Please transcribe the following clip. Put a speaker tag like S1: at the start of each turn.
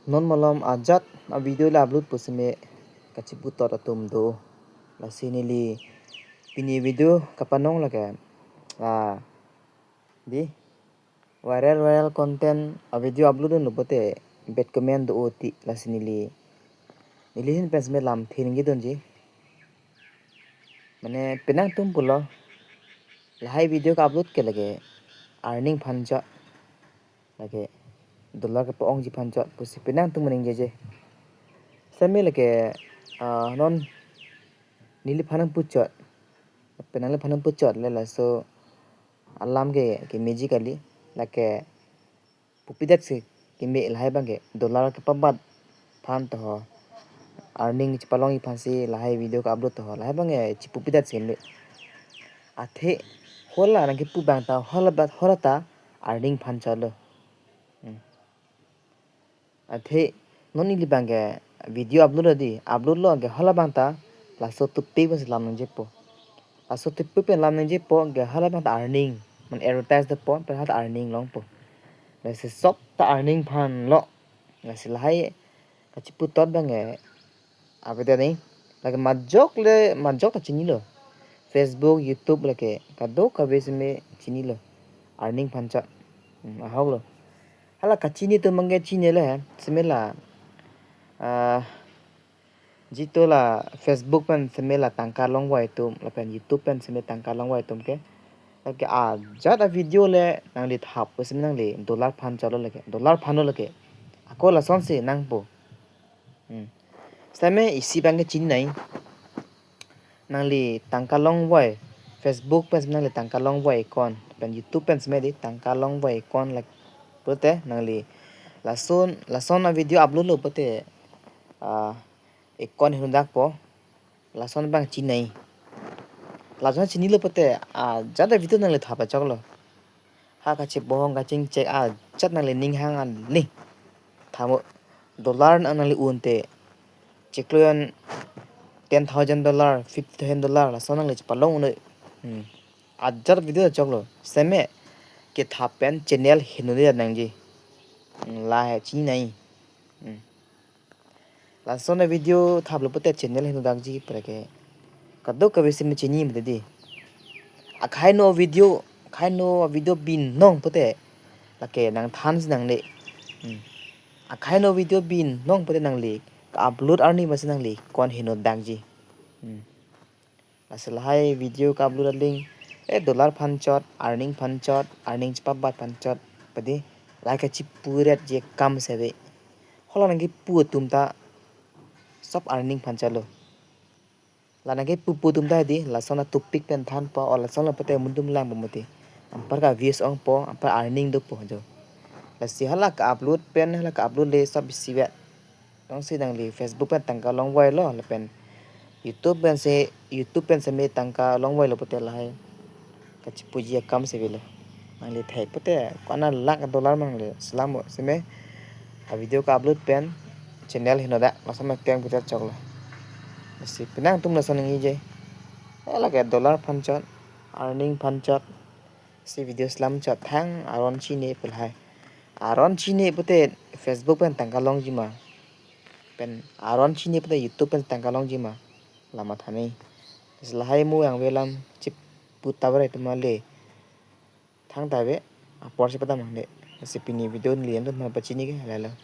S1: Non malam ajat a video la upload pusme kachipu tot atum do la sinili pini video kapanong laga di viral content a video upload no bote bet comment do oti la sinili nilihin pesme lam thingi donji mane penang tum pulo lahai video ka upload ke lage earning phanja lage dollar ka pong ji phanja pusi penang tum maning je same lage non nili phanang puchot penang le phanang puchot le la so alam ke magically lake pupidat se ke me lahai bang ke dollar ka pabat phan to earning chipalong i phansi lahai video ka upload to lahai bang e chipupidat se me athe hola nang ke pu bang ta holata earning phan chalo athe noni li bang ke video upload lo ke hola bang ta la so tupi bas lam nang je po aso tupi pe lam nang je po ke hola bang ta earning man advertise the po pe ha earning long po la se sop ta earning phan lo la se lahai ka chipu tot bang e abeda ni la ke majok ta chini lo Facebook YouTube la ke kado ka besme chini lo earning phan cha hawlo hala ka chini to mangi chini le semela jito la Facebook pen semela tangka long wai tum la pen YouTube pen semela tangka long wai tum ke lake jada video le nang li thap sim nang li dollar phan chalo lake dollar phano lake ako la son se nang po same isi bang ke chin nai nang li tangka long wai Facebook pen nang li tangka long wai kon pen YouTube pen sme di tangka long wai kon lak pote nang li la son na video upload lo pote ekon hindak po la son bang chin nai la son chini lo pote jada video nang le thapa chaklo ha ka che bohong ka ching che chat nang le ning hang ni thamo dollar nang le unte chekloyan $10,000 $50,000 la son nang le palong ne jar video chaklo same ke thapen channel hinule nang ji la he chini nai la son video thaplo pote channel hinudang ji prake kado ka besi me chini me di akhai no video bin nong pote lake nang thans nang le akhai no video bin nong pote nang le upload arni mas nang le kon hino dang ji asal hai video ka upload link dollar phanchot earning chipabat phanchot padi like chi puret je kam sebe hola nang ki pu tumta sab earning phanchalo lana ke pupu tumda di la sona tupik pen than pa ola sona pate mundum lang bamati ampar ka views ong po ampar earning do po jo la si hala ka upload le sab siwe dong si dang li Facebook pen tangka long wai lo la pen YouTube pen se me tangka long wai lo pate la hai ka chipuji kam se velo mang le thai pate kona lakh dollar mang le salam se me a video ka upload pen channel hinoda la sama peng putar chokla si penang tum la sonang je la ke dollar phanchot earning phanchot si video slam chat thang aron chine pelhai aron chine pute Facebook pen tangka long jima pen aron chine pute YouTube pen tangka long jima lama thani islahai mu yang velam chip putabre tumale thang tabe apor se pada mangde si pini video lian to ma pachini ke lala